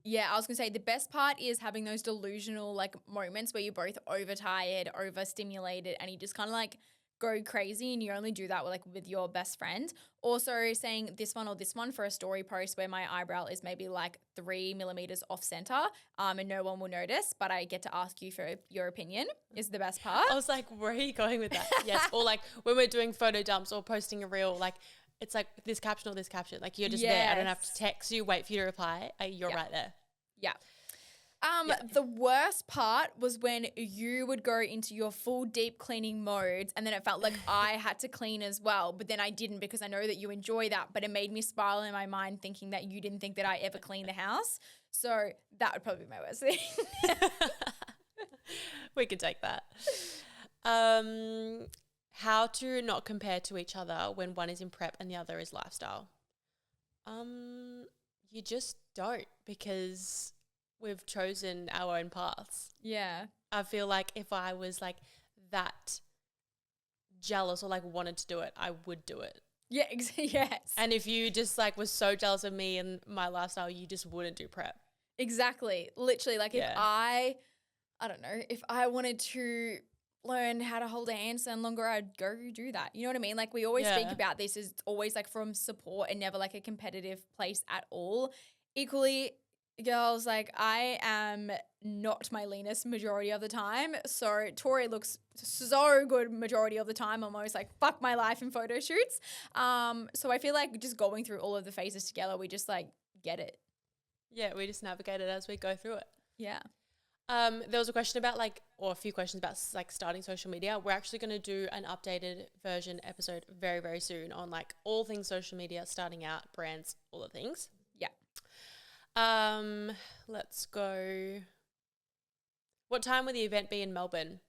Yeah, I was going to say the best part is having those delusional like moments where you're both overtired, overstimulated, and you just kind of like go crazy, and you only do that with your best friend. Also saying this one or this one for a story post where my eyebrow is maybe like 3 millimeters off center, and no one will notice, but I get to ask you for your opinion is the best part. I was like, where are you going with that? Yes. Or like when we're doing photo dumps or posting a reel, like it's like this caption or this caption. Like you're just there. I don't have to text you, wait for you to reply. You're right there. Yeah. The worst part was when you would go into your full deep cleaning modes and then it felt like I had to clean as well, but then I didn't because I know that you enjoy that, but it made me spiral in my mind thinking that you didn't think that I ever cleaned the house. So that would probably be my worst thing. We can take that. How to not compare to each other when one is in prep and the other is lifestyle? You just don't, because we've chosen our own paths. Yeah. I feel like if I was like that jealous or like wanted to do it, I would do it. Yeah, yes. And if you just like was so jealous of me and my lifestyle, you just wouldn't do prep. Exactly. Literally, like if Yeah. I don't know, if I wanted to learn how to hold a handstand longer, I'd go do that. You know what I mean? Like we always speak Yeah. about this as always like from support and never like a competitive place at all. Equally, girls, like I am not my leanest majority of the time. So Tori looks so good majority of the time. I'm almost like fuck my life in photo shoots. So I feel like just going through all of the phases together, we just like get it. Yeah, we just navigate it as we go through it. Yeah. There was a question about like, or a few questions about like starting social media. We're actually going to do an updated version episode very, very soon on like all things social media, starting out, brands, all the things. Yeah. Let's go. What time will the event be in Melbourne?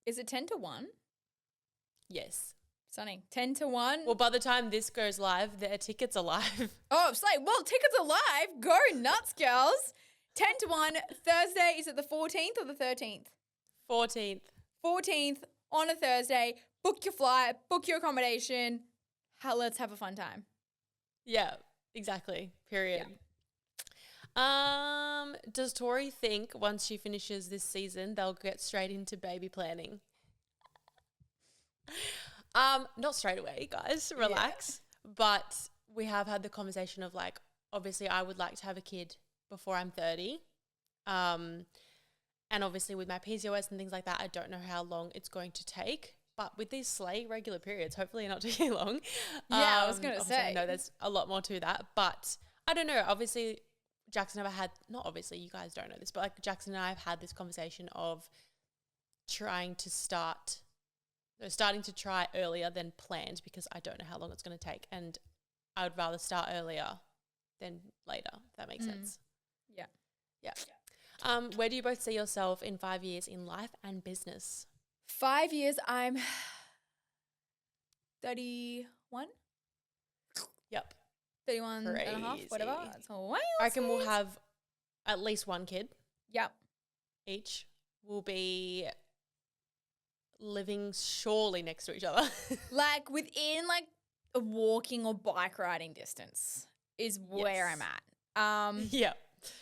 Is it 10 to 1? Yes. Stunning. 10 to 1. Well, by the time this goes live, the tickets are live. Oh, it's like, well, tickets are live. Go nuts, girls. 10 to 1. Thursday, is it the 14th or the 13th? 14th. 14th on a Thursday. Book your flight, book your accommodation. Let's have a fun time. Yeah, exactly. Period. Does Tori think once she finishes this season, they'll get straight into baby planning? Not straight away, guys. Relax. Yeah. But we have had the conversation of like, obviously I would like to have a kid before I'm 30. And obviously with my PCOS and things like that, I don't know how long it's going to take. But with these regular periods, hopefully not too long. Yeah, I was going to say. I know there's a lot more to that. But I don't know. Obviously, Jackson and I had, not obviously, you guys don't know this, but like Jackson and I have had this conversation of starting to try earlier than planned because I don't know how long it's going to take. And I would rather start earlier than later, if that makes sense. Yeah. Where do you both see yourself in 5 years in life and business? 5 years, I'm 31. Yep. 31 and a half, Crazy. whatever. That's wild. I reckon we'll have at least one kid Yep. each. We'll be living surely next to each other. Like within like a walking or bike riding distance is where Yes. I'm at. Yeah.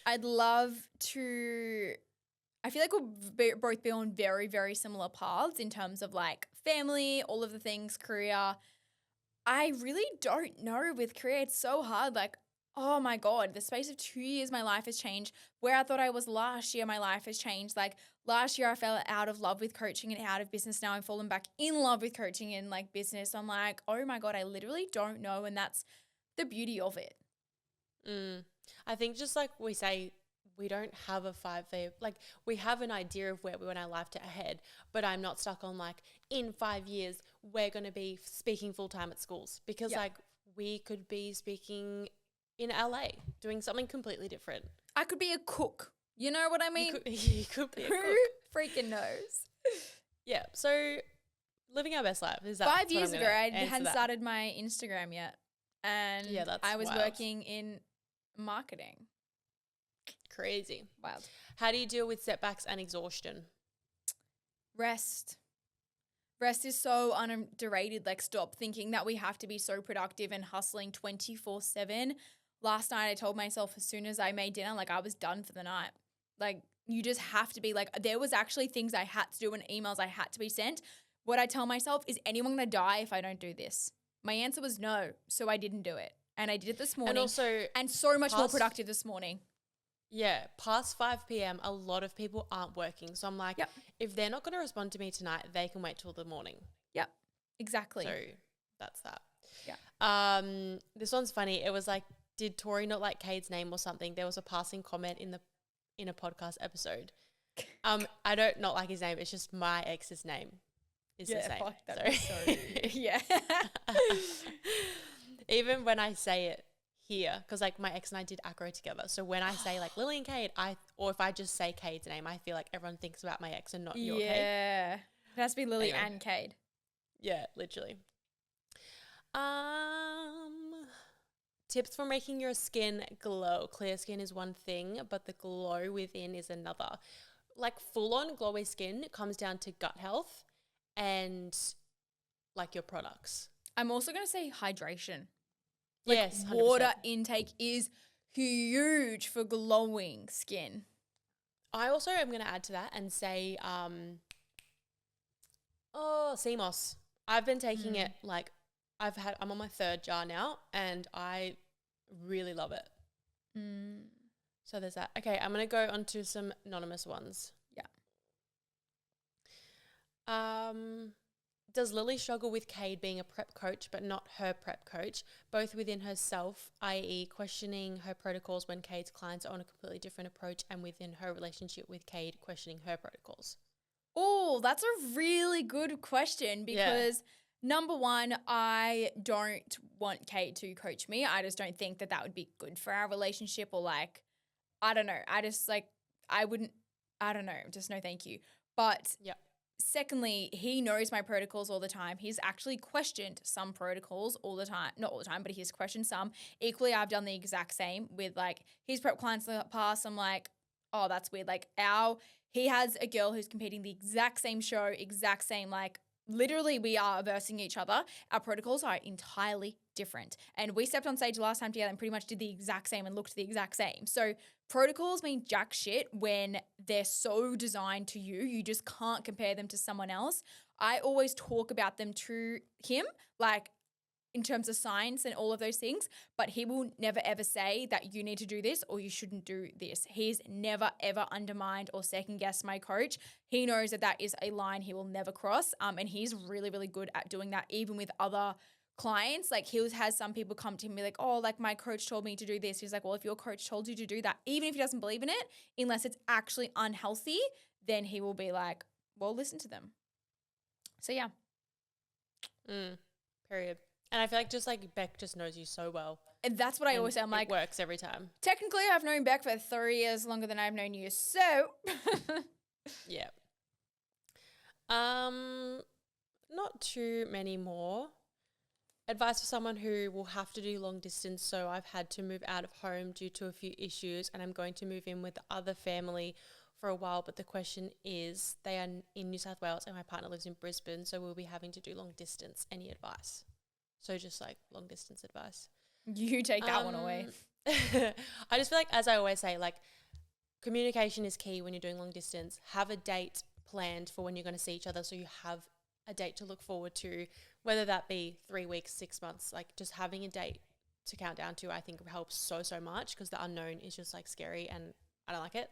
I'd love to. I feel like we'll both be on very, very similar paths in terms of like family, all of the things, career. I really don't know with career. It's so hard. Like, oh my God, the space of 2 years, my life has changed. Where I thought I was last year, my life has changed. Like last year, I fell out of love with coaching and out of business. Now I've fallen back in love with coaching and like business. I'm like, oh my God, I literally don't know. And that's the beauty of it. I think just like we say, we don't have a 5-year, like we have an idea of where we want our life to head, but I'm not stuck on like in 5 years, we're going to be speaking full time at schools because like we could be speaking in LA doing something completely different. I could be a cook. You know what I mean? You could be a cook. Who freaking knows? Yeah. So living our best life is that 5 years ago, I hadn't started my Instagram yet. And yeah, that's I was wild. working in marketing. Crazy. Wild. How do you deal with setbacks and exhaustion? Rest. Rest is so underrated. Like, stop thinking that we have to be so productive and hustling 24/7. Last night, I told myself as soon as I made dinner, like, I was done for the night. Like, you just have to be like, there was actually things I had to do and emails I had to be sent. What I tell myself is, anyone going to die if I don't do this? My answer was no, so I didn't do it. And I did it this morning. And so much more productive this morning. Yeah, past 5 p.m, a lot of people aren't working. So I'm like, if they're not going to respond to me tonight, they can wait till the morning. Yep, exactly. So that's that. Yeah. This one's funny. It was like, did Tori not like Cade's name or something? There was a passing comment in the in a podcast episode. I don't not like his name. It's just my ex's name is the same. Fuck, that'd be so yeah. Even when I say it here, because like my ex and I did acro together. So when I say like Lily and Cade, or if I just say Cade's name, I feel like everyone thinks about my ex and not your Cade. Yeah. It has to be Lily Anyway. and Cade. Yeah, literally. Tips for making your skin glow. Clear skin is one thing, but the glow within is another. Like full-on glowy skin comes down to gut health and like your products. I'm also going to say hydration. Yes, 100%. Water intake is huge for glowing skin. I also am going to add to that and say, sea moss. I've been taking it like I'm on my 3rd jar now and I really love it. So there's that. Okay, I'm going to go on to some anonymous ones. Yeah. Does Lily struggle with Cade being a prep coach but not her prep coach, both within herself, i.e. questioning her protocols when Cade's clients are on a completely different approach, and within her relationship with Cade, questioning her protocols? Oh, that's a really good question because number one, I don't want Cade to coach me. I just don't think that would be good for our relationship, or like, I don't know. I just like, I don't know. Just no thank you. But secondly, he knows my protocols all the time. He's actually questioned some protocols all the time. Not all the time, but he's questioned some. Equally, I've done the exact same with like his prep clients in the past. I'm like, oh, that's weird. Like he has a girl who's competing the exact same show, exact same, like literally we are versing each other. Our protocols are entirely different. And we stepped on stage last time together and pretty much did the exact same and looked the exact same. So protocols mean jack shit when they're so designed to you. You just can't compare them to someone else. I always talk about them to him, like in terms of science and all of those things, but he will never ever say that you need to do this or you shouldn't do this. He's never ever undermined or second guessed my coach. He knows that is a line he will never cross. And he's really, really good at doing that, even with other clients. Like he has some people come to him and be like, oh, like my coach told me to do this. He's like, well, if your coach told you to do that, even if he doesn't believe in it, unless it's actually unhealthy, then he will be like, well, listen to them. So yeah. Period. And I feel like just like Beck just knows you so well. And that's what I always say. I'm like, it works every time. Technically, I've known Beck for 3 years longer than I've known you. So yeah. Not too many more. Advice for someone who will have to do long distance. So I've had to move out of home due to a few issues, and I'm going to move in with the other family for a while. But the question is, they are in New South Wales and my partner lives in Brisbane, so we'll be having to do long distance. Any advice? So just like long distance advice. You take that one away. I just feel like, as I always say, like communication is key when you're doing long distance. Have a date planned for when you're going to see each other, so you have a date to look forward to, whether that be 3 weeks, 6 months. Like just having a date to count down to, I think helps so much, because the unknown is just like scary and I don't like it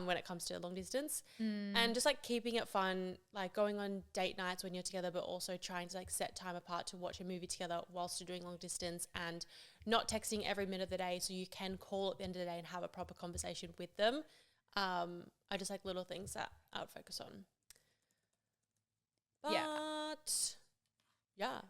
when it comes to long distance. And just like keeping it fun, like going on date nights when you're together, but also trying to like set time apart to watch a movie together whilst you're doing long distance, and not texting every minute of the day, so you can call at the end of the day and have a proper conversation with them. Are just like little things that I would focus on. But yeah,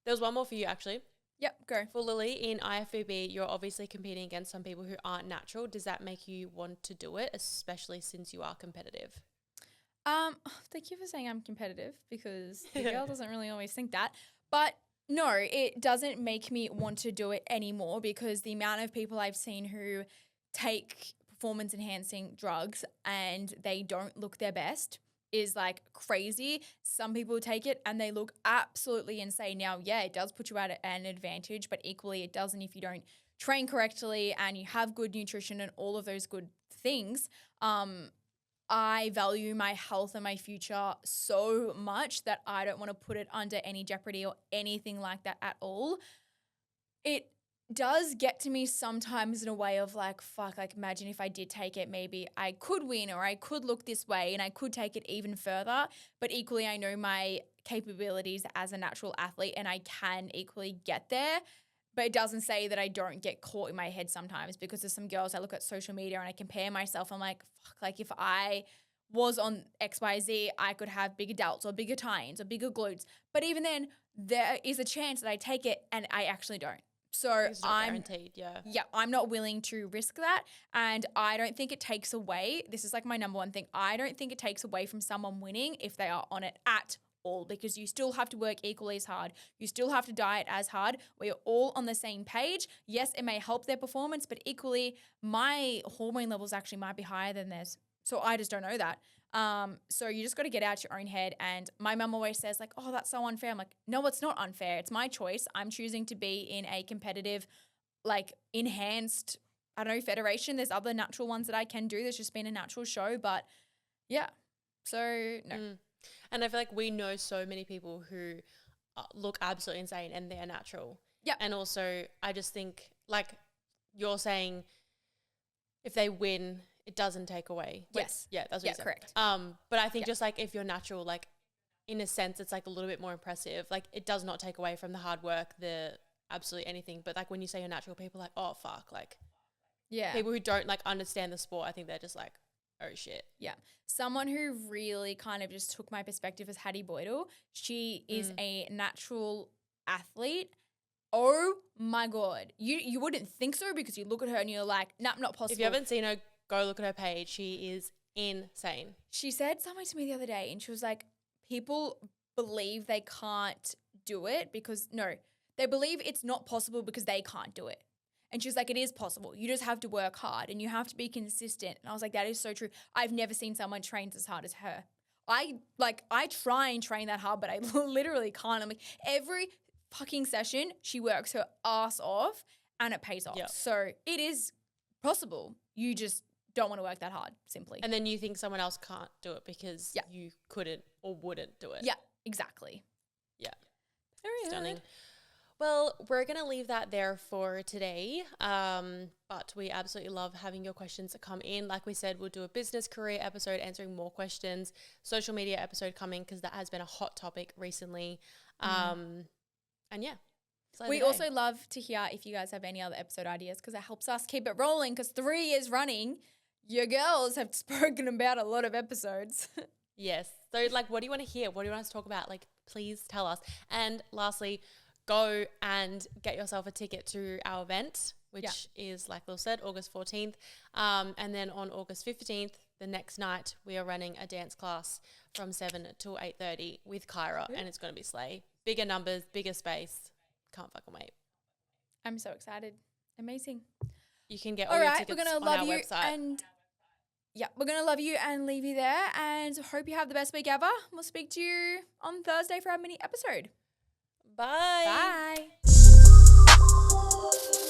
there was one more for you actually. Yep, go. For Lily, in IFBB, you're obviously competing against some people who aren't natural. Does that make you want to do it, especially since you are competitive? Thank you for saying I'm competitive, because the girl doesn't really always think that. But no, it doesn't make me want to do it anymore, because the amount of people I've seen who take performance enhancing drugs and they don't look their best is like crazy. Some people take it and they look absolutely insane. Now, yeah, it does put you at an advantage, but equally it doesn't if you don't train correctly and you have good nutrition and all of those good things. I value my health and my future so much that I don't want to put it under any jeopardy or anything like that at all. It does get to me sometimes in a way of like, fuck, like imagine if I did take it, maybe I could win, or I could look this way and I could take it even further. But equally, I know my capabilities as a natural athlete and I can equally get there. But it doesn't say that I don't get caught in my head sometimes, because there's some girls I look at social media and I compare myself. I'm like, fuck, like if I was on XYZ, I could have bigger delts or bigger tines or bigger glutes. But even then, there is a chance that I take it and I actually don't. So It's not guaranteed, I'm not willing to risk that. And I don't think it takes away, this is like my number one thing, I don't think it takes away from someone winning if they are on it at all, because you still have to work equally as hard. You still have to diet as hard. We're all on the same page. Yes, it may help their performance, but equally my hormone levels actually might be higher than theirs. So I just don't know that. So you just got to get out your own head. And my mum always says like, oh, that's so unfair. I'm like, no, it's not unfair. It's my choice. I'm choosing to be in a competitive, like enhanced, I don't know, federation. There's other natural ones that I can do. There's just been a natural show, but yeah. So no. And I feel like we know so many people who look absolutely insane and they're natural. Yeah. And also I just think like you're saying if they win, it doesn't take away. Yes. Yeah, that's what you said. Correct. But I think just like if you're natural, like in a sense, it's like a little bit more impressive. Like it does not take away from the hard work, the absolutely anything. But like when you say you're natural, people are like, oh fuck, like people who don't like understand the sport, I think they're just like, oh shit. Yeah. Someone who really kind of just took my perspective is Hattie Boydell. She is a natural athlete. Oh my God. You wouldn't think so, because you look at her and you're like, nah, not possible. If you haven't seen her, go look at her page. She is insane. She said something to me the other day and she was like, people believe they can't do it because, no, they believe it's not possible because they can't do it. And she was like, it is possible. You just have to work hard and you have to be consistent. And I was like, that is so true. I've never seen someone train as hard as her. I try and train that hard, but I literally can't. I'm like, every fucking session, she works her ass off and it pays off. Yep. So it is possible. You just don't want to work that hard, simply. And then you think someone else can't do it because you couldn't or wouldn't do it. Yeah, exactly. Yeah. Very Stunning. good. Well, we're going to leave that there for today. But we absolutely love having your questions come in. Like we said, we'll do a business career episode answering more questions, social media episode coming because that has been a hot topic recently. And yeah. We also love to hear if you guys have any other episode ideas, because it helps us keep it rolling, because 3 years running, your girls have spoken about a lot of episodes. Yes. So like, what do you want to hear? What do you want us to talk about? Like, please tell us. And lastly, go and get yourself a ticket to our event, which is, like Lil said, August 14th. And then on August 15th, the next night, we are running a dance class from 7 till 8:30 with Kyra, and it's going to be slay. Bigger numbers, bigger space. Can't fucking wait. I'm so excited. Amazing. You can get all your tickets we're gonna on love our you website. and we're going to love you and leave you there, and hope you have the best week ever. We'll speak to you on Thursday for our mini episode. Bye. Bye.